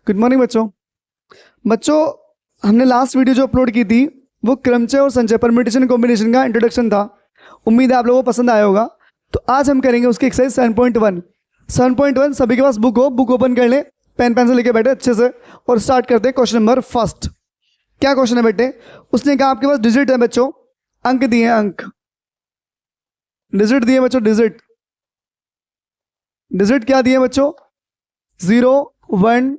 Good morning बच्चों। बच्चों, हमने लास्ट वीडियो जो अपलोड की थी वो क्रमचय और संचय परम्यूटेशन कॉम्बिनेशन का इंट्रोडक्शन था। उम्मीद है आप लोगों को पसंद आया होगा। तो आज हम करेंगे उसकी एक्सरसाइज 7.1। 7.1 सभी के पास बुक हो, बुक ओपन कर ले, पेन पेंसिल लेके बैठे अच्छे से और स्टार्ट करते हैं क्वेश्चन नंबर फर्स्ट। क्या क्वेश्चन है बेटे? उसने कहा आपके पास डिजिट है बच्चों, अंक दिए हैं, अंक डिजिट दिए बच्चों, डिजिट डिजिट क्या दिए बच्चों? 0 1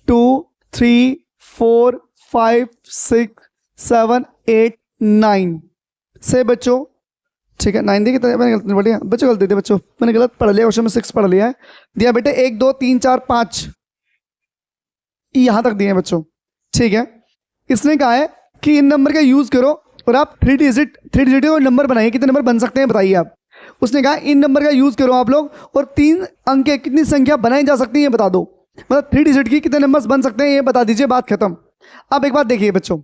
2 3 4 5 6 7 8 9 से बच्चों, ठीक है। 9 दी मैंने गलत नहीं पढ़ी बच्चों, गलती थी बच्चों, मैंने गलत पढ़ लिया, क्वेश्चन में 6 पढ़ लिया है। दिया बेटे 1 2 3 4 5 यहां तक दिए हैं बच्चों, ठीक है। इसने कहा है कि इन नंबर का यूज करो और आप थ्री डिजिट और नंबर बनाइए। कितने नंबर बन सकते हैं बताइए आप। उसने कहा इन नंबर का यूज करो आप लोग और 3 अंक के कितनी संख्या बनाई जा सकती है बता दो। मतलब 3 डिजिट की कितने नंबर्स बन सकते हैं ये बता दीजिए, बात खत्म। अब एक बात देखिए बच्चों,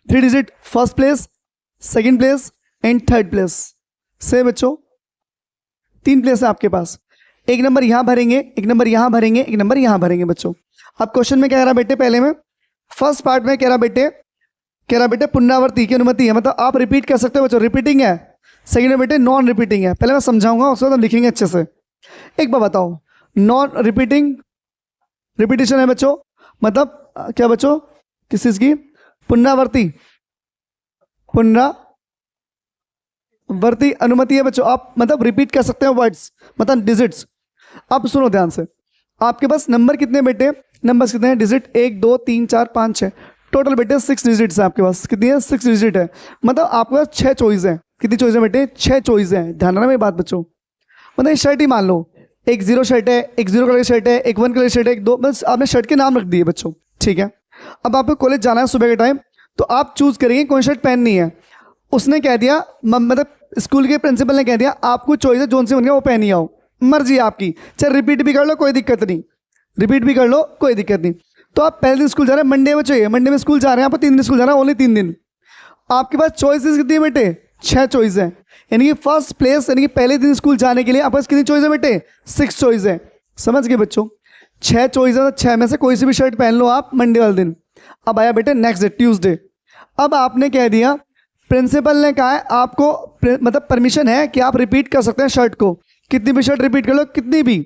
3 digit first place, second place and third place से बच्चों 3 प्लेस है आपके पास। एक नंबर यहां भरेंगे, एक नंबर यहां भरेंगे, एक नंबर यहां भरेंगे बच्चों। अब क्वेश्चन में क्या कह रहा बेटे? पहले में फर्स्ट पार्ट में कह रहा बेटे पुनरावृत्ति की अनुमति है, मतलब आप रिपीट कर सकते हो बच्चों, रिपीटिंग है। सेकंड में बेटे नॉन रिपीटिंग है। पहले मैं समझाऊंगा उसके बाद हम लिखेंगे अच्छे से। एक बार बताओ, नॉन रिपीटिंग रिपीटिशन है बच्चों, मतलब क्या बच्चों? किस चीज की? पुनरावृत्ति अनुमति है बच्चों। आप मतलब रिपीट कर सकते हो वर्ड्स, मतलब डिजिट्स। अब सुनो ध्यान से, आपके पास नंबर कितने बेटे? नंबर्स कितने हैं? डिजिट 1 2 3 4 5 6, टोटल बेटे 6 डिजिट्स है आपके पास। कितनी है? 6 डिजिट है। मतलब आपके पास 6 चॉइस है। कितनी चॉइस है बेटे? 6 चॉइस है। ध्यान रखना मेरी बात बच्चों। मतलब शर्ट ही मान लो, एक 0 शर्ट है, एक 0 कलर शर्ट है, एक 1 कलर शर्ट है, एक 2, बस आपने शर्ट के नाम रख दिए बच्चों, ठीक है। अब आपको कॉलेज जाना है सुबह के टाइम, तो आप चूज करेंगे कौन शर्ट पहननी है। उसने कह दिया, मतलब स्कूल के प्रिंसिपल ने कह दिया आपको चॉइस है जोन से बन गया वो पहनी आओ, मर्जी है आपकी, चाहे रिपीट भी कर लो कोई दिक्कत नहीं, रिपीट भी कर लो कोई दिक्कत नहीं। तो आप पहले दिन स्कूल जा रहे हैं, मंडे में चाहिए, मंडे में स्कूल जा रहे हैं, आपको 3 दिन स्कूल जाना है, ओनली 3 दिन। आपके पास चॉइसेस कितनी है बेटे? 6 चॉइस है। यानी कि फर्स्ट प्लेस, यानी कि पहले दिन स्कूल जाने के लिए आपके पास कितनी चॉइस है बेटे? 6 चॉइस है। समझ गए बच्चों? 6 चॉइस है, तो 6 में से कोई सी भी शर्ट पहन लो आप मंडे वाले दिन। अब आया बेटे नेक्स्ट डे ट्यूसडे। अब आपने कह दिया, प्रिंसिपल ने कहा है आपको मतलब परमिशन है कि आप रिपीट कर सकते हैं शर्ट को, कितनी भी शर्ट रिपीट कर लो, कितनी भी।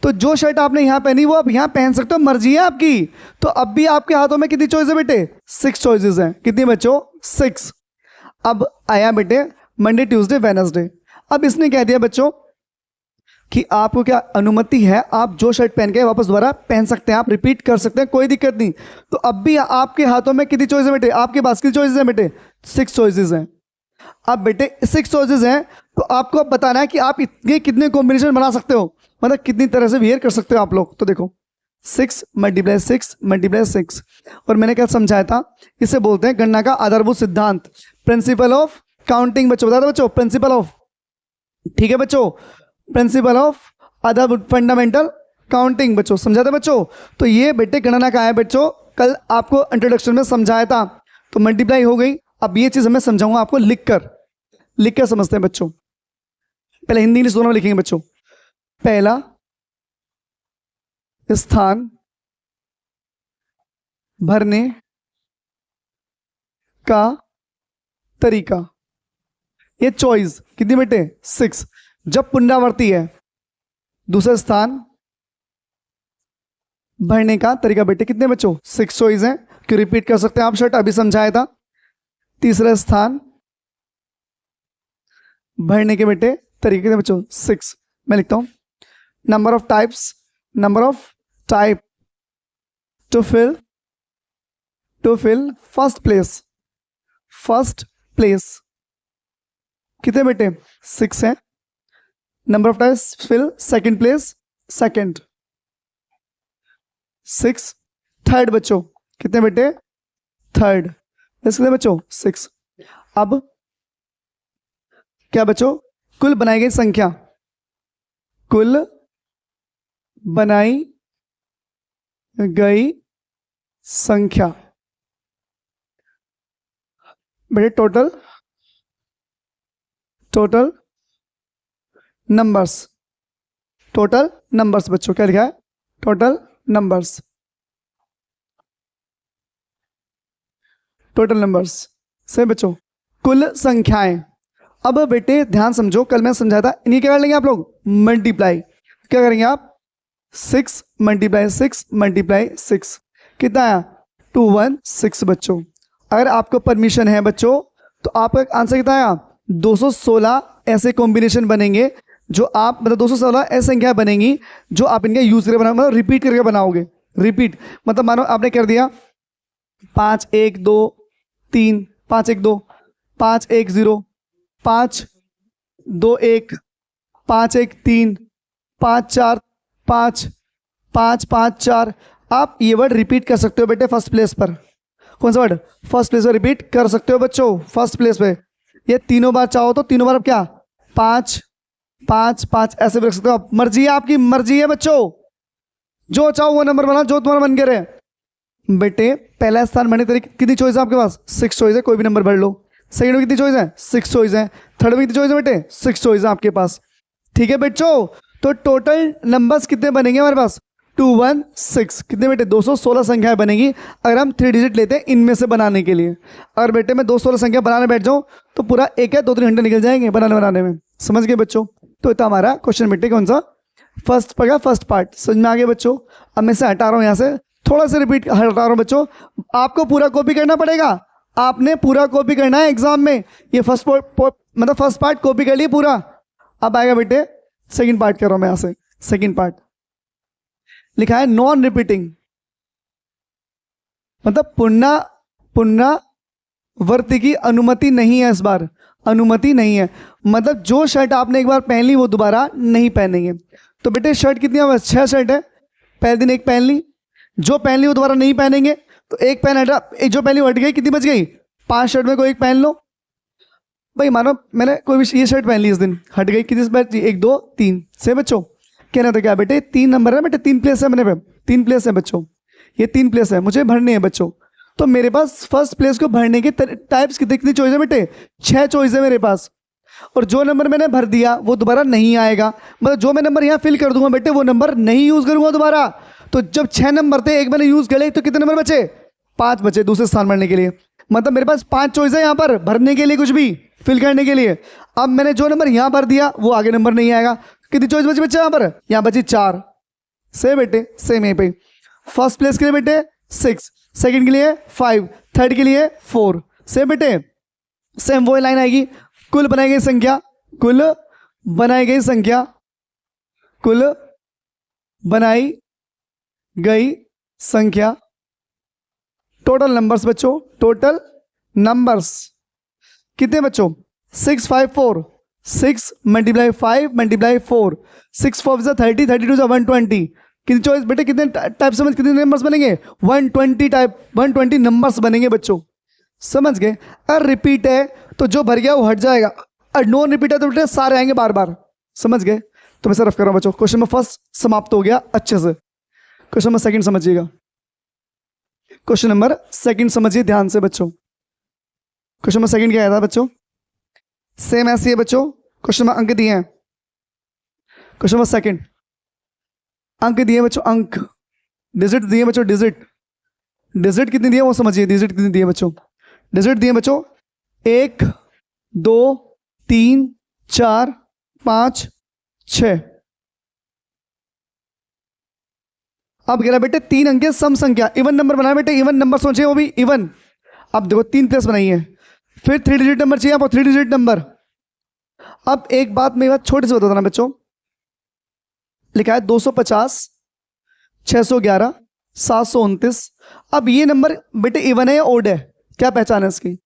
तो जो शर्ट आपने यहां पहनी वो आप यहां पहन सकते हो, मर्जी है आपकी। तो अब भी आपके हाथों में कितनी चॉइस है बेटे? 6 चॉइसेस हैं। कितनी बच्चों? 6। अब आया बेटे मंडे ट्यूसडे वेडनेसडे। अब इसने कह दिया बच्चों कि आपको क्या अनुमति है, आप जो शर्ट पहन के वापस दोबारा पहन सकते हैं, आप रिपीट कर सकते हैं, कोई दिक्कत नहीं। तो अब भी आपके हाथों में कितनी चॉइस है बेटे? आपके पास कितनी चॉइसेस हैं बेटे? 6 चॉइसेस हैं। अब बेटे 6 चॉइसेस हैं, तो आपको अब बताना है कि आप इतने कितने कॉम्बिनेशन बना सकते हो, मतलब कितनी तरह से वेयर कर सकते हो आप लोग। तो देखो 6 × 6 × 6, और मैंने क्या समझाया था, इसे बोलते हैं गणना का आधारभूत सिद्धांत, प्रिंसिपल ऑफ काउंटिंग। बच्चों बता दो बच्चों, प्रिंसिपल ऑफ, ठीक है बच्चों, प्रिंसिपल ऑफ आधारभूत फंडामेंटल काउंटिंग बच्चों, समझा था बच्चों। तो ये बेटे गणना का है बच्चों, कल आपको इंट्रोडक्शन में समझाया था। तो मल्टीप्लाई हो गई। अब ये चीज मैं समझाऊंगा आपको लिख कर समझते हैं बच्चों। पहले हिंदी इंग्लिश दोनों में लिखेंगे बच्चों। पहला स्थान भरने का तरीका, ये चॉइस कितनी बेटे? 6। जब पुनरावृत्ति है, दूसरा स्थान भरने का तरीका बेटे कितने बच्चों? 6 चॉइस हैं, क्यों रिपीट कर सकते हैं आप शर्ट, अभी समझाया था। तीसरा स्थान भरने के बेटे तरीके कितने बच्चों? 6। मैं लिखता हूं number of type to fill first place कितने बेटे? 6 है। Number of types fill second place, second 6। Third बच्चों कितने बेटे? थर्ड, कितने बच्चों? 6। अब क्या बच्चों? कुल बनाई गई संख्या, कुल बनाई गई संख्या बेटे टोटल नंबर्स बच्चों, क्या लिखा है? Total numbers. Total numbers. सही बच्चों, कुल संख्याएं। अब बेटे ध्यान समझो, कल मैं समझाया था, इन्हीं क्या कर लेंगे आप लोग, मल्टीप्लाई। क्या करेंगे आप, 6 × 6 × 6 कितना आया, 216 बच्चों। अगर आपको परमिशन है बच्चों तो आपका आंसर कितना आया, 216 ऐसे कॉम्बिनेशन बनेंगे जो आप, मतलब 216 ऐसी संख्या बनेंगी जो आप इनका यूज करके बनाओ, मतलब रिपीट करके बनाओगे। रिपीट मतलब मानो आपने कर दिया 5 1 2 3, 5 1 2, 5 1 0, 5 2 1, 5 1 3, 5 4 5, 5 5 4। आप ये वर्ड रिपीट कर सकते हो बेटे फर्स्ट प्लेस पर। कौन सा वर्ड, फर्स्ट प्लेस पर रिपीट कर सकते हो बच्चों, फर्स्ट प्लेस पे। ये तीनों बार चाहो तो तीनों बार अब क्या, 5 5 5 ऐसे भी रख सकते हो आप, मर्जी है आपकी, मर्जी है बच्चों, जो चाहो वो नंबर बना जो तुम्हारा मन करे। बेटे पहला स्थान भरने तरीके कितनी चॉइस है आपके पास, 6 चॉइस है, कोई भी नंबर भर लो। सेकंड में कितनी चॉइस है, 6 चॉइस है। थर्ड में कितनी चॉइस है बेटे, 6 चॉइस है आपके पास। ठीक है बच्चों, तो टोटल नंबर्स कितने बनेंगे हमारे पास, 216। कितने बेटे, 216 संख्याएं बनेगी अगर हम 3 डिजिट लेते हैं इनमें से बनाने के लिए। अगर बेटे मैं 216 संख्या बनाने बैठ जाऊं तो पूरा 1 या 2-3 घंटे निकल जाएंगे बनाने में। समझ गए बच्चों, तो इतना हमारा क्वेश्चन बेटे कौन सा, फर्स्ट पढ़ा, फर्स्ट पार्ट समझ में आ गया बच्चों। अब मैं से हटा रहा हूँ, यहाँ से थोड़ा सा रिपीट हटा रहा हूँ बच्चों, आपको पूरा कॉपी करना पड़ेगा, आपने पूरा कॉपी करना है एग्जाम में। ये मतलब फर्स्ट पार्ट कॉपी कर लिए पूरा। अब आएगा बेटे सेकंड पार्ट कर रहा हूं मैं, यहाँ से सेकंड पार्ट लिखा है नॉन रिपीटिंग, मतलब पुनरावृत्ति की अनुमति नहीं है, इस बार अनुमति नहीं है। मतलब जो शर्ट आपने एक बार पहन ली वो दोबारा नहीं पहनेंगे। तो बेटे शर्ट कितनी है, 6 शर्ट है, पहले दिन एक पहन ली, जो पहन ली वो दोबारा नहीं पहनेंगे, तो एक पहन हटा, एक जो पहली हट गई, कितनी बच गई, 5 शर्ट में कोई एक पहन लो। भाई मानो मैंने कोई भी ये शर्ट पहन ली इस दिन, हट गई, कितनी बची, 1 2 3। से बच्चों कहना तो क्या बेटे, 3 नंबर है बेटे, 3 प्लेस है मेरे पे, 3 प्लेस है बच्चों, ये 3 प्लेस है, मुझे भरने हैं बच्चों। तो मेरे पास फर्स्ट प्लेस को भरने के टाइप्स कितनी चॉइस है बेटे, 6 चॉइस है मेरे पास। और जो नंबर मैंने भर दिया वो दोबारा नहीं आएगा, मतलब जो मैं नंबर यहाँ फिल कर दूंगा बेटे वो नंबर नहीं यूज करूंगा दोबारा। तो जब 6 नंबर थे, एक मैंने यूज करे, तो कितने नंबर बचे, 5 बचे दूसरे स्थान भरने के लिए। मतलब मेरे पास 5 चॉइस है यहाँ पर भरने के लिए, कुछ भी फिल करने के लिए। अब मैंने जो नंबर यहाँ भर दिया वो आगे नंबर नहीं आएगा। कितनी चॉइस बची बच्चे यहाँ पर, यहाँ बची 4। से बेटे सेम यहीं पे, फर्स्ट प्लेस के लिए बेटे 6, सेकंड के लिए 5, थर्ड के लिए 4। से बेटे सेम वही लाइन आएगी, कुल बनाई गई संख्या, कुल बनाई गई संख्या, कुल बनाई गई संख्या, टोटल नंबर्स बच्चों, टोटल नंबर्स कितने बच्चों, 6 5 4, 6 × 5 × 4, 6 4 30, 32 120। कितनी चॉइस बेटे, कितने टाइप समझ, कितने नंबर्स बनेंगे, 120 टाइप, 120 नंबर्स बनेंगे बच्चों। समझ गए। अगर रिपीट है तो जो भर गया वो हट जाएगा, और नॉन रिपीट है तो बेटे सारे आएंगे बार बार। समझ गए। तो मैं सिर्फ कर रहा हूं बच्चों, क्वेश्चन नंबर फर्स्ट समाप्त हो गया अच्छे से। क्वेश्चन नंबर सेकंड समझिएगा, क्वेश्चन नंबर सेकंड समझिए ध्यान से बच्चों। क्वेश्चन नंबर सेकंड क्या आया था बच्चों, सेम ऐसी है बच्चों। क्वेश्चन नंबर अंक दिए हैं, क्वेश्चन नंबर सेकंड अंक दिए बच्चों, अंक डिजिट दिए बच्चों, डिजिट कितनी दिए वो समझिए, डिजिट कितनी दिए बच्चों, डिजिट दिए बच्चों 1 2 3 4 5 6। अब कह रहा बेटे 3 अंक के सम संख्या, इवन नंबर बनाए बेटे, इवन नंबर सोचिए वो भी इवन। अब देखो 3 प्लस बनाई है, फिर 3 डिजिट नंबर चाहिए आपको, 3 डिजिट नंबर। अब एक बात मेरी बात छोटी सी बता देना बच्चों, लिखा है 250 611 729। अब ये नंबर बेटे इवन है या ओड है, क्या पहचान है इसकी,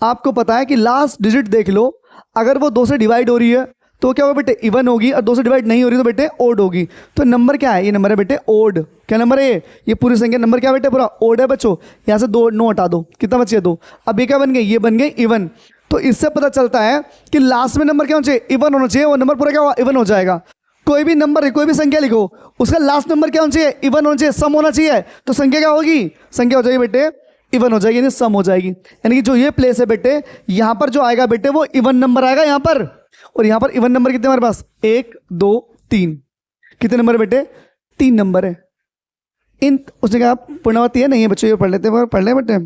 आपको पता है कि लास्ट डिजिट देख लो, अगर वो 2 से डिवाइड हो रही है तो क्या होगा बेटे इवन होगी, और 2 से डिवाइड नहीं हो रही तो बेटे ओड होगी। तो नंबर क्या है, ये नंबर है बेटे ओड। क्या नंबर है ये पूरी संख्या नंबर क्या बेटे पूरा ओड है बच्चों। यहाँ से 2 9 हटा दो, कितना बच गया 2। अब ये क्या बन गए, ये बन गए इवन। तो इससे पता चलता है कि लास्ट में नंबर क्या होना चाहिए, इवन होना चाहिए, वो नंबर पूरा क्या हुआ इवन हो जाएगा। कोई भी नंबर है, कोई भी संख्या लिखो, उसका लास्ट नंबर क्या होना चाहिए, इवन होना चाहिए, सम होना चाहिए। तो संख्या क्या होगी, संख्या हो जाएगी बेटे इवन हो जाएगी, यानी सम हो जाएगी। यानी कि जो ये प्लेस है बेटे, यहां पर जो आएगा बेटे वो इवन नंबर आएगा यहां पर। और यहां पर इवन नंबर कितने हमारे पास, 1 2 3। कितने नंबर है बेटे, 3 नंबर है। इन उसने कहा पूर्णावती है, नहीं है बच्चों, ये पढ़ लेते हैं, पढ़ ले बेटे,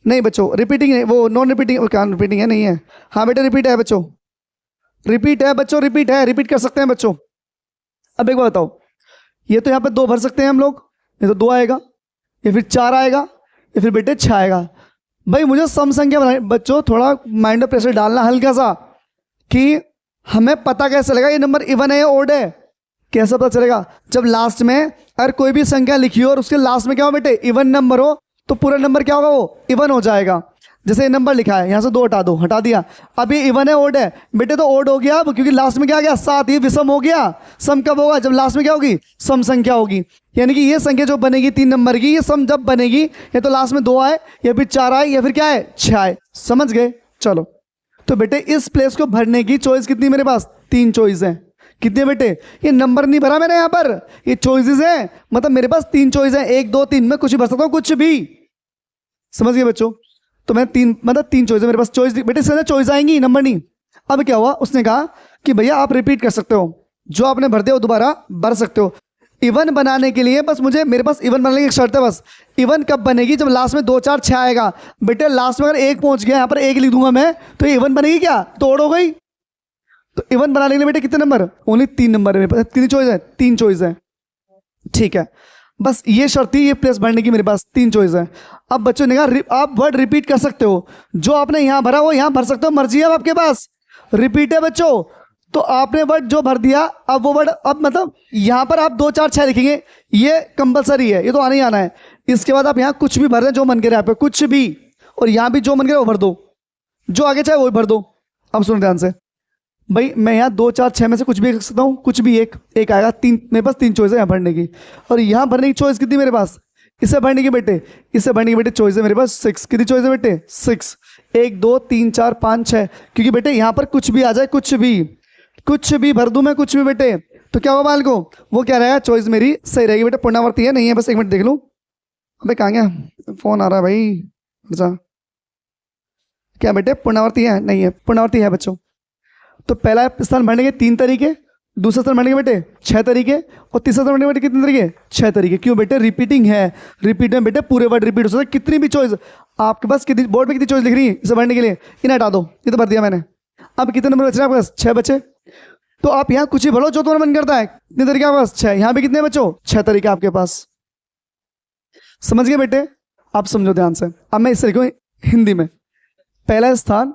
नहीं बच्चों, रिपीटिंग है वो, नॉन रिपीटिंग, क्या रिपीटिंग है? नहीं है। हाँ बेटा रिपीट है बच्चों, रिपीट है बच्चों, रिपीट है, रिपीट कर सकते हैं बच्चों। अब एक बात बताओ, ये तो यहाँ पे 2 भर सकते हैं हम लोग, ये तो 2 आएगा, या फिर 4 आएगा, या फिर बेटे 6 आएगा। भाई मुझे सम संख्या बनानी बच्चों, थोड़ा माइंड में प्रेशर डालना हल्का सा, कि हमें पता कैसे चलेगा ये नंबर इवन है या ओड है? कैसे पता चलेगा? जब लास्ट में अगर कोई भी संख्या लिखी हो और उसके लास्ट में क्या हो बेटे, इवन नंबर हो, तो पूरा नंबर क्या होगा, वो इवन हो जाएगा। जैसे ये नंबर लिखा है, यहाँ से 2 हटा दो, हटा दिया, अब ये इवन है ओड है बेटे, तो ओड हो गया अब, क्योंकि लास्ट में क्या आ गया, 7, ये विषम हो गया। सम कब होगा, जब लास्ट में क्या होगी, सम संख्या होगी। यानी कि ये संख्या जो बनेगी 3 नंबर की, ये सम जब बनेगी, या तो लास्ट में 2 आए, या फिर 4 आए, या फिर क्या है, 6 आए। समझ गए? चलो, तो बेटे इस प्लेस को भरने की चॉइस कितनी मेरे पास, 3 चॉइस है। कितने बेटे, ये नंबर नहीं भरा मैंने यहाँ पर, ये चॉइसेस है, मतलब मेरे पास 3 चॉइस है, 1 2 3, मैं कुछ भी भर सकता हूँ, कुछ भी। समझ गए बच्चों? तो मैं 3 मतलब 3 चॉइस है मेरे पास, चॉइस बेटे इसके अंदर चॉइस आएंगी, नंबर नहीं। अब क्या हुआ, उसने कहा कि भैया आप रिपीट कर सकते हो, जो आपने भर दिया वो दोबारा भर सकते हो। इवन बनाने के लिए बस मुझे, मेरे पास इवन बनाने की एक शर्त है बस, इवन कब बनेगी, जब लास्ट में 2 4 6 आएगा। बेटे लास्ट में अगर 1 पहुंच गया, यहाँ पर 1 लिख दूंगा मैं, तो ये इवन बनेगी क्या, तोड़ हो गई। तो इवन बनाने के लिए बेटे कितने नंबर, ओनली 3 नंबर है मेरे पास, 3 चॉइस है, 3 चॉइस है। ठीक है, बस ये शर्त थी, ये प्लेस भरने की, मेरे पास 3 चॉइस है। अब बच्चों ने कहा आप वर्ड रिपीट कर सकते हो, जो आपने यहाँ भरा वो यहाँ भर सकते हो, मर्जी है अब आपके पास। रिपीट है बच्चों, तो आपने वर्ड जो भर दिया, अब वो वर्ड, अब मतलब यहाँ पर आप 2 4 6 लिखेंगे, ये कंपलसरी है, ये तो आना ही आना है। इसके बाद आप यहाँ कुछ भी भर रहे हैं, जो मन करे आप कुछ भी, और यहाँ भी जो मन करे वो भर दो, जो आगे चाहे वो भर दो। अब सुनो ध्यान से भाई, मैं यहाँ 2 4 6 में से कुछ भी लिख सकता हूँ, कुछ भी एक आएगा। 3 मेरे पास 3 चॉइस है यहाँ भरने की, और यहाँ भरने की चॉइस कितनी मेरे पास, इससे भरने की बेटे, इससे भरने की बेटे चॉइस है मेरे पास 6। कितनी चॉइस है बेटे, 6। 1 2 3 4 5 6, क्योंकि बेटे यहाँ पर कुछ भी आ जाए, कुछ भी भर दूँ मैं, कुछ भी बेटे, तो क्या होगा बाल को, वो क्या रहेगा, चॉइस मेरी सही रहेगी। बेटे पुनरावर्ती है, नहीं है, बस 1 मिनट देख लूँ। अबे कहाँ गया, फोन आ रहा है भाई। अच्छा, क्या बेटे पुनरावर्ती है, नहीं है, पुनरावर्ती है बच्चों। तो पहला स्थान भरने के 3 तरीके, दूसरा स्थान भरने के बेटे 6 तरीके, और तीसरा स्थान भरने के बेटे कितने तरीके, 6 तरीके। क्यों बेटे, रिपीटिंग है, रिपीट में बेटे पूरे वर्ड रिपीट हो सकते हैं, कितनी भी चॉइस आपके पास, कितनी बोर्ड में कितनी चॉइस लिख रही है इसे भरने के लिए, इन्हें हटा दो, ये तो भर दिया मैंने। अब कितने नंबर बचे आपके पास, 6 बचे। तो आप यहाँ कुछ ही भरो जो तुम्हारा मन करता है। कितने तरीके आपके पास, 6। यहाँ पे कितने बच्चों, 6 तरीके आपके पास। समझ गए बेटे? आप समझो ध्यान से। अब मैं इससे लिखूँ हिंदी में, पहला स्थान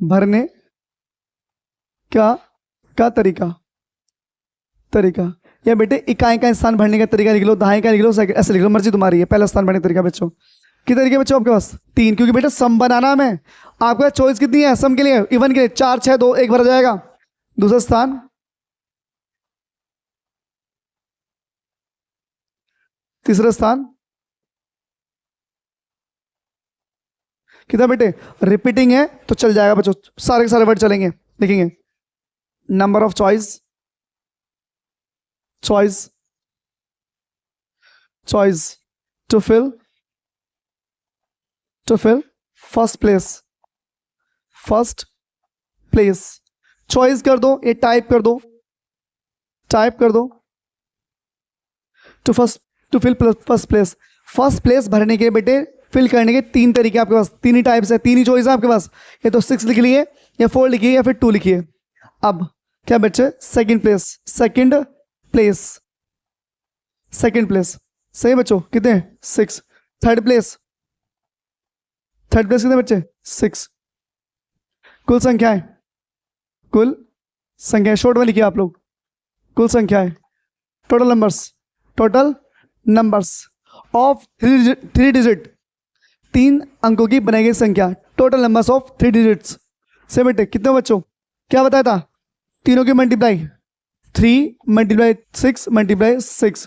भरने का तरीका, या बेटे इकाई का स्थान भरने का तरीका लिख लो, दहाई का लिख लो, ऐसे लिख लो, मर्जी तुम्हारी है। पहला स्थान भरने का तरीका बच्चों, कितने तरीके बच्चों आपके पास, 3, क्योंकि बेटा सम बनाना में आपके पास चॉइस कितनी है, सम के लिए, इवन के लिए 4 6 2 1 भरा जाएगा। दूसरा स्थान, तीसरा स्थान, कितना बेटे, रिपीटिंग है तो चल जाएगा बच्चों, सारे के सारे वर्ड चलेंगे, लिखेंगे number of choice to fill first place, choice कर दो, ये टाइप कर दो टू फिल फर्स्ट प्लेस भरने के बेटे, फिल करने के 3 तरीके आपके पास, 3 ही टाइप्स है, 3 ही चॉइस है आपके पास। ये तो 6 लिख लिए, या 4 लिखिए, या फिर 2 लिखिए। अब क्या बच्चे, सेकंड प्लेस सही बच्चों, कितने, 6। थर्ड प्लेस कितने बच्चे, 6। कुल संख्याएं शॉर्ट में लिखिए आप लोग, कुल संख्याएं, टोटल नंबर्स ऑफ 3 डिजिट, 3 अंकों की बनाई गई संख्या, टोटल नंबर्स ऑफ 3 डिजिट्स से बेटे कितने बच्चों, क्या बताया था, तीनों की मल्टीप्लाई, 3 × 6 × 6,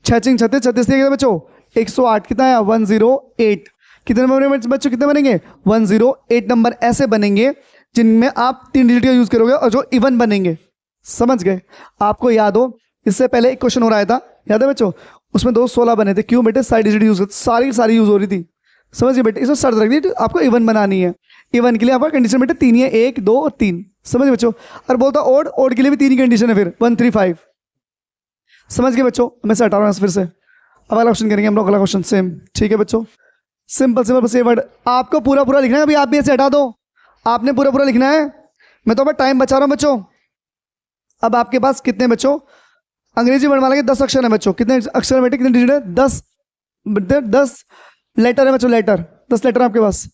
6 6 36 36 कितने बच्चों, 108, कितना आया, 108। कितने नंबर बच्चों, कितने बनेंगे, 108 नंबर ऐसे बनेंगे जिनमें आप 3 डिजिट का यूज करोगे, और जो इवन बनेंगे। समझ गए? आपको याद हो, इससे पहले एक क्वेश्चन हो रहा था, याद है बच्चों, उसमें 16 बने थे। क्यों बेटे, सारी डिजिट यूज, सारी यूज हो रही थी। समझ गए बेटे? इसमें शर्त रख दी, आपको इवन बनानी है। इवन के लिए आपका कंडीशन बेटे 3 ही है, 1 2 और 3। समझ गए बच्चों? और बोलता ओड के लिए भी 3 ही कंडीशन है, फिर 1 3 5। समझ गए बच्चों? मैं से हटा रहा हूँ फिर से। अब अगला क्वेश्चन करेंगे हम लोग, अगला क्वेश्चन सेम, ठीक है बच्चों, सिंपल सिंपल बस ये वर्ड आपको पूरा पूरा लिखना है, अभी आप भी ऐसे हटा दो, आपने पूरा पूरा लिखना है, मैं तो अब टाइम बचा रहा हूँ बच्चों। अब आपके पास कितने बच्चों अंग्रेजी वर्णमाला के 10 अक्षर हैं बच्चों, कितने अक्षर है बेटे, कितने डिजिट है, 10 लेटर है बच्चों, लेटर 10 लेटर है आपके पास,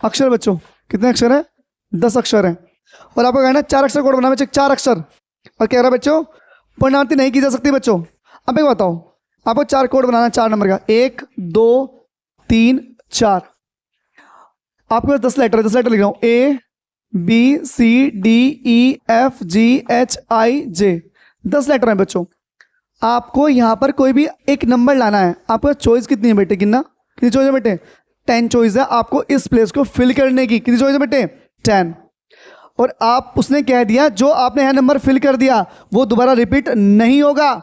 अक्षर बच्चों कितने अक्षर है, 10 अक्षर है, और आपको कहना है 4 अक्षर कोड बनाना बच्चों, 4 अक्षर, और कह रहा है बच्चों पुनरावृत्ति नहीं की जा सकती बच्चों। अब एक बताओ, आपको 4 कोड बनाना है 4 नंबर का, 1 2 3 4, आपके पास 10 लेटर है, 10 लेटर लिख रहा हूँ, A B C D E F G H I J, 10 letter है बच्चों। आपको यहाँ पर कोई भी एक नंबर लाना है, आपका चॉइस कितनी है बेटे, कितना, कितनी चॉइस है बेटे, 10 चॉइस है आपको इस प्लेस को फिल करने की, कितनी चॉइस है बेटे, 10। और आप उसने कह दिया जो आपने यहाँ नंबर फिल कर दिया वो दोबारा रिपीट नहीं होगा,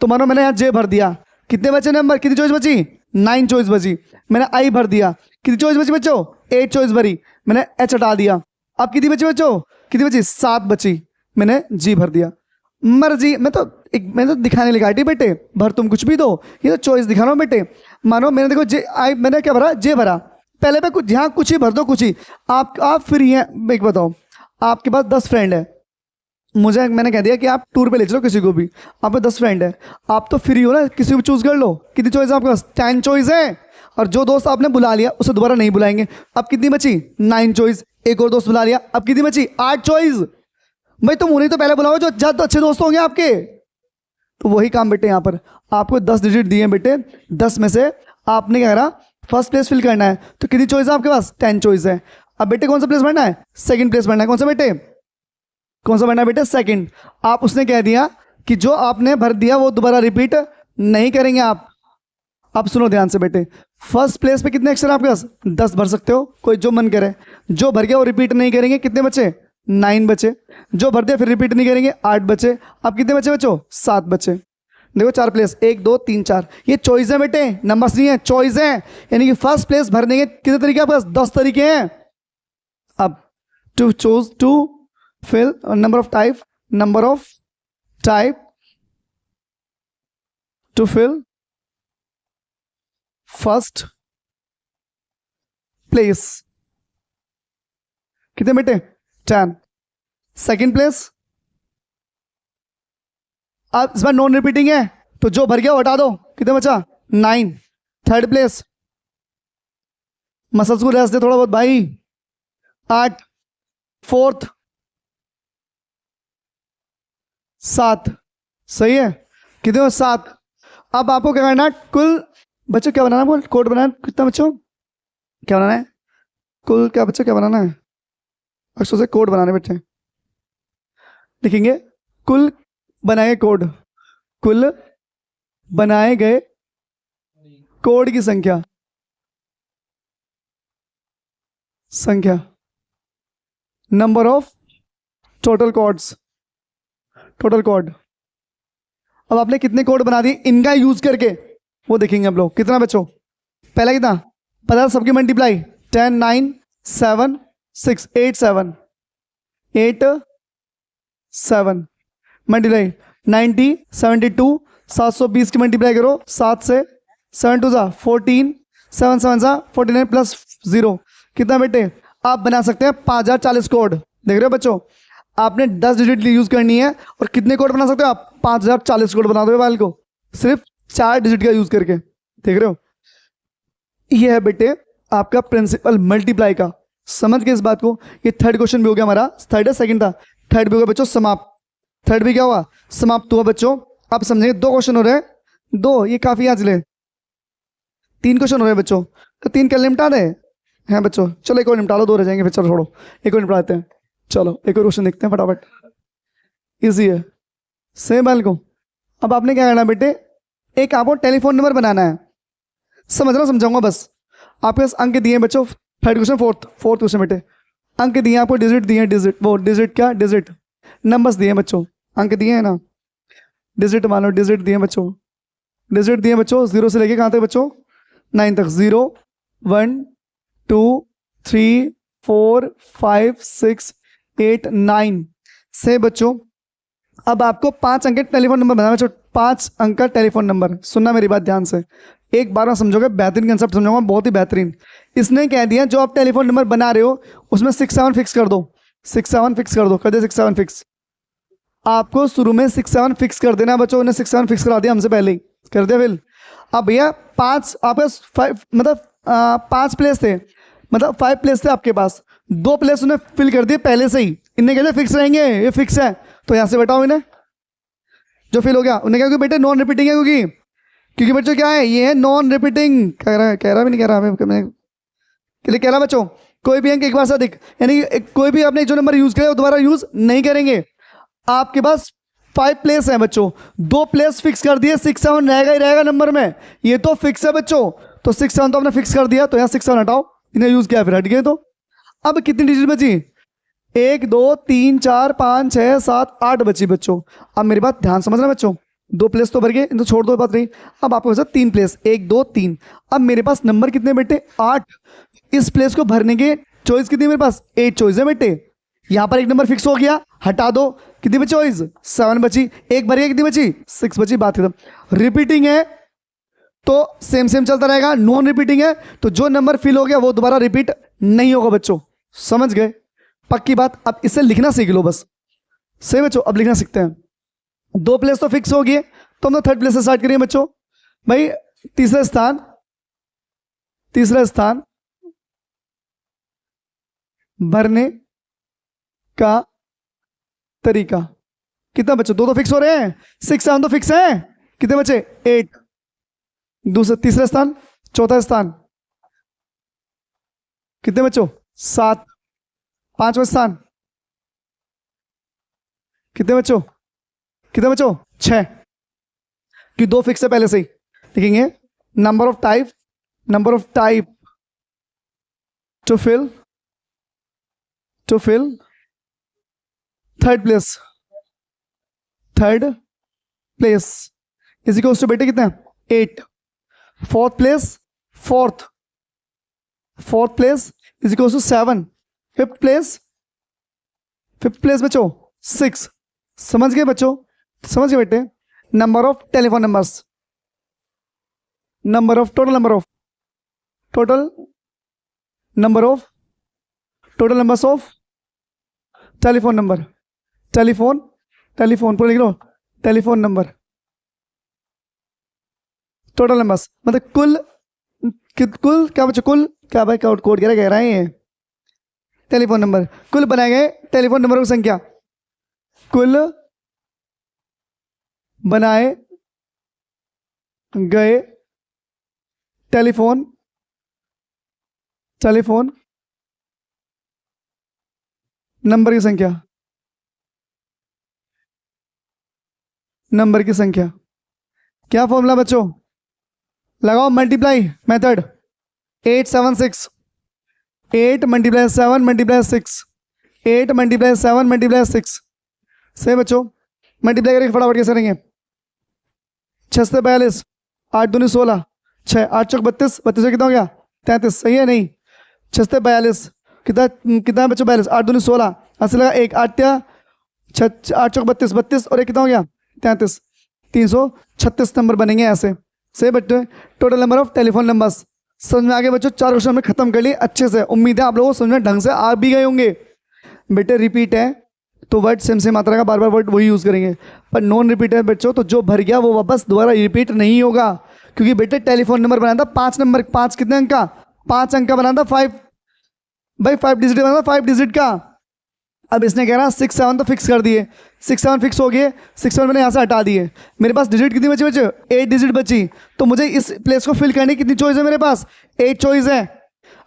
तो मानो मैंने यहाँ J भर दिया, कितने बचे नंबर, कितनी चॉइस बची, 9 चॉइस बची, मैंने I भर दिया, कितनी चॉइस बची बच्चों, 8 चॉइस भरी, मैंने H हटा दिया, अब कितनी बची बच्चों, कितनी बची, 7 बची, मैंने G भर दिया। मर्जी, मैं तो दिखाने लगा थी बेटे, भर तुम कुछ भी दो, ये तो चॉइस दिखा रहा हूँ बेटे। मानो मैंने देखो मैंने क्या भरा, J भरा, पहले पे कुछ यहाँ कुछ ही भर दो, कुछ ही, आप फ्री हैं। एक बताओ, आपके पास 10 फ्रेंड है, मुझे मैंने कह दिया कि आप टूर पे ले चलो किसी को भी, आप 10 फ्रेंड है, आप तो फ्री हो ना, किसी को चूज कर लो, कितनी चॉइस है आपके पास, 10 चॉइस है, और जो दोस्त आपने बुला लिया उसे दोबारा नहीं बुलाएंगे, अब कितनी बची, 9 चॉइस, एक और दोस्त बुला लिया, अब कितनी बची, 8 चॉइस। भाई तुम उन्हें तो पहले बुलाओ जो ज्यादा अच्छे दोस्त होंगे आपके, तो वही काम बेटे, यहाँ पर आपको 10 डिजिट दिए बेटे, 10 में से आपने क्या करा, फर्स्ट प्लेस फिल करना है, तो कितनी चॉइस है आपके पास, 10 चॉइस है। अब बेटे कौन सा प्लेस भरना है, सेकंड प्लेस भरना है, कौन सा बेटे, कौन सा भरना है बेटे, सेकंड। आप उसने कह दिया कि जो आपने भर दिया वो दोबारा रिपीट नहीं करेंगे आप। अब सुनो ध्यान से बेटे, फर्स्ट प्लेस पे कितने अक्षर आपके पास, 10 भर सकते हो, कोई जो मन करे, जो भर गया वो रिपीट नहीं करेंगे, कितने बचे, 9 बचे, जो भर दिया फिर रिपीट नहीं करेंगे, 8 बचे, अब कितने बचे बच्चों, 7 बचे। देखो 4 प्लेस, 1 2 3 4, ये चॉइस है बेटे, नंबर्स नहीं है, चॉइस है, यानी कि फर्स्ट प्लेस भरने के कितने तरीके आपके पास, 10 तरीके हैं। अब to choose to fill number of type to fill first place, कितने बेटे, 10। सेकंड प्लेस, अब इस बार नॉन रिपीटिंग है तो जो भर गया वो हटा दो, कितने बचा, 9। थर्ड प्लेस, मसल्स को रेस्ट दे थोड़ा बहुत भाई, 8। फोर्थ 7, सही है, कितने हो, 7। अब आपको क्या करना है, कुल बच्चों क्या बनाना, बोल कोड बनाना, कितना बच्चों क्या बनाना है, कुल क्या बच्चों क्या बनाना है, अक्षरों से कोड बनाने बच्चे लिखेंगे, कुल बनाए कोड, कुल बनाए गए कोड की संख्या, number of total codes, total code. अब आपने कितने कोड बना दिए इनका यूज करके, वो देखेंगे हम लोग, कितना बच्चों, पहला कितना पता, सबकी मल्टीप्लाई, 10 9 7 6 8 7 8 7 मल्टीप्लाई 90 72 720 की मल्टीप्लाई करो 7 से, 7 2 जा 14, 7 7 जा 49 प्लस 0, कितना बेटे, आप बना सकते हैं 5040 कोड। देख रहे हो बच्चों, आपने 10 डिजिट यूज करनी है और कितने कोड बना सकते हो आप, 5040 कोड बना दो मोबाइल को सिर्फ 4 डिजिट का यूज करके। देख रहे हो, ये है बेटे आपका प्रिंसिपल मल्टीप्लाई का, समझ गए इस बात को। ये थर्ड क्वेश्चन भी हो गया हमारा, थर्ड है सेकंड था, थर्ड भी हो गया बच्चों समाप्त, थर्ड भी क्या हुआ, समाप्त हुआ बच्चों। अब समझेंगे 2 क्वेश्चन हो रहे हैं, 2 ये काफी आज ले, 3 क्वेश्चन हो रहे हैं बच्चों, तो 3 कल निपटा दे हैं बच्चों, चलो एक और निपटा लो, 2 रह जाएंगे फिर, चलो छोड़ो एक और निपटाते हैं, चलो एक और क्वेश्चन देखते हैं फटाफट, इजी है सेम बाल को। अब आपने क्या करना है बेटे, एक आपको टेलीफोन नंबर बनाना है, समझना समझाऊंगा बस, आपके पास अंक दिए हैं बच्चों, थर्ड क्वेश्चन फोर्थ क्वेश्चन बेटे, अंक दिए हैं आपको, डिजिट दिए हैं, डिजिट वो डिजिट क्या, डिजिट नंबर्स दिए हैं बच्चों, अंक दिए हैं ना, डिजिट मान लो, डिजिट दिए हैं बच्चों, डिजिट दिए हैं बच्चों 0 से लेके कहाँ तक बच्चों, 9 तक, 0 1 2 3 4 5 6 8 9 से बच्चों अब आपको 5 अंक के टेलीफोन नंबर बनाना बच्चों, 5 अंक का टेलीफोन नंबर। सुनना मेरी बात ध्यान से, एक बार में समझोगे, बेहतरीन कंसेप्ट समझाऊंगा, बहुत ही बेहतरीन। इसने कह दिया जो आप टेलीफोन नंबर बना रहे हो उसमें 67 फिक्स कर दो, 67 फिक्स कर दो, कर दे 67 फिक्स। आपको शुरू में 67 फिक्स कर देना बच्चों, उन्हें 67 फिक्स करा दिया हमसे पहले ही, कर दिया फिल। अब भैया 5 आपके 5 मतलब 5 प्लेस थे, मतलब 5 प्लेस थे आपके पास, 2 प्लेस उन्हें फिल कर दिए पहले से ही। इन्हें कहते फिक्स रहेंगे, ये फिक्स है, तो यहाँ से बताओ इन्हें जो फिल हो गया। उन्हें कहा कि बेटे नॉन रिपीटिंग है, क्योंकि बच्चों क्या है, ये है नॉन रिपीटिंग। कह रहा भी नहीं कह रहा कह रहा बच्चों, कोई भी अंक एक बार से अधिक, यानी कोई भी आपने जो नंबर यूज करे वो दोबारा यूज नहीं करेंगे। आपके पास 5 प्लेस है बच्चों, 2 प्लेस फिक्स कर दिए, 67 रहेगा ही रहेगा नंबर में, ये तो फिक्स है बच्चों। तो 67 तो आपने फिक्स कर दिया, तो यहाँ 67 हटाओ, इन्हें यूज किया फिर हट गए। तो अब कितनी डिजिट बची, 1 2 3 4 5 6 7 8 बची बच्चों। अब मेरी बात ध्यान समझना बच्चों, 2 प्लेस तो भर गए, तो छोड़ दो, बात रही। अब आपके पास 3 प्लेस, 1 2 3। अब मेरे पास नंबर कितने बेटे, 8। इस प्लेस को भरने के चॉइस कितनी मेरे पास, 8 चॉइस है बेटे। यहां पर एक नंबर फिक्स हो गया, हटा दो, कितनी बची चॉइस, 7 बची। एक भर गया, कितनी बची, 6 बची। बात खत्म। रिपीटिंग है तो सेम चलता रहेगा, नॉन रिपीटिंग है तो जो नंबर फिल हो गया वो दोबारा रिपीट नहीं होगा बच्चों, समझ गए, पक्की बात। अब इसे लिखना सीख लो बस, सही बच्चों, अब लिखना सीखते हैं। 2 प्लेस तो फिक्स हो गए, तो हम लोग 3rd प्लेस से स्टार्ट करिए बच्चों। भाई तीसरा स्थान भरने का तरीका। कितना बच्चों, 2 तो फिक्स हो रहे हैं, 6 7 तो फिक्स है, कितने बचे 8। तीसरा स्थान, चौथा स्थान कितने बच्चों 7। 5वां स्थान कितने बच्चों 6, कि 2 फिक्स है पहले से ही। लिखेंगे number of type to fill 3rd place is equals to बेटे कितना 8। 4th place is equals to 7। 5th place बच्चों 6। समझ गए बच्चों, समझ गए बेटे। Number of telephone numbers, total numbers of telephone number, telephone पूरा लिख लो, टेलीफोन नंबर, टोटल नंबर्स मतलब कुल क्या बच्चों, कुल क्या भाई कोड कह रहे हैं, टेलीफोन नंबर, कुल बनाए गए टेलीफोन नंबरों की संख्या, कुल बनाए गए टेलीफोन नंबर की संख्या। क्या फॉर्मूला बच्चों, लगाओ मल्टीप्लाई मेथड, 8 7 6, 8 × 7 × 6, 8 × 7 × 6। सही बच्चों, मल्टीप्लाई करके फटाफट कैसे करेंगे, 6 से 42, 8 दूनी 16, 6 8 चौक 32, 32 से कितना हो गया 33, सही है नहीं, 6 से 42 कितना बच्चों 42, 8 दूनी 16, 80 लगा 1, 8 8 चौक 32, 32 और 1 कितना हो गया 33, 336 नंबर बनेंगे ऐसे। सही बच्चों, total number of telephone numbers. समझ में आ गए बच्चों, 4 क्वेश्चन में खत्म कर लिए अच्छे से, उम्मीद है आप लोगों को समझ में ढंग से आ भी गए होंगे। बेटे रिपीट है तो वर्ड सेम आता रहेगा, बार बार वर्ड वही यूज करेंगे, पर नॉन रिपीट है बच्चों तो जो भर गया वो वापस दोबारा रिपीट नहीं होगा, क्योंकि बेटे टेलीफोन नंबर बनाना था 5 नंबर, 5 कितने अंक का, 5 अंक का बनाना था, 5 भाई 5 डिजिट बनाना था, 5 डिजिट का। अब इसने कह रहा 6 7 तो फिक्स कर दिए, 6 7 फिक्स हो गए, 6 7 मैंने यहाँ से हटा दिए, मेरे पास डिजिट कितनी बची 8 डिजिट बची, तो मुझे इस प्लेस को फिल करने की कितनी चॉइस है मेरे पास 8 चॉइस है।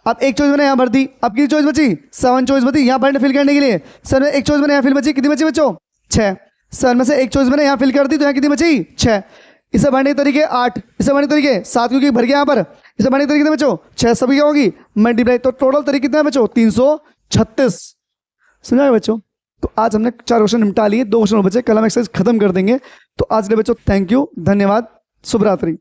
अब एक चॉइस मैंने यहाँ भर दी, अब कितनी चॉइस बची 7 चॉइस बची यहाँ भरने फिल करने के लिए। सर में एक चॉइस मैंने यहाँ फिल बची, कितनी बची बच्चों 6। सर में से एक चॉइस मैंने यहाँ फिल कर दी तो यहाँ कितनी बची 6। इसे भरने के तरीके 8, इसे भरने के तरीके 7 क्योंकि भर गया यहाँ पर, इसे भरने के तरीके बच्चों 6 सभी क्या होगी मल्टीप्लाई, तो टोटल तरीके कितना है बच्चों 336। समझा बच्चों, तो आज हमने 4 क्वेश्चन निपटा लिए, 2 क्वेश्चन बचे, कल हम एक्सरसाइज खत्म कर देंगे। तो आज के बच्चों थैंक यू, धन्यवाद, शुभ रात्रि।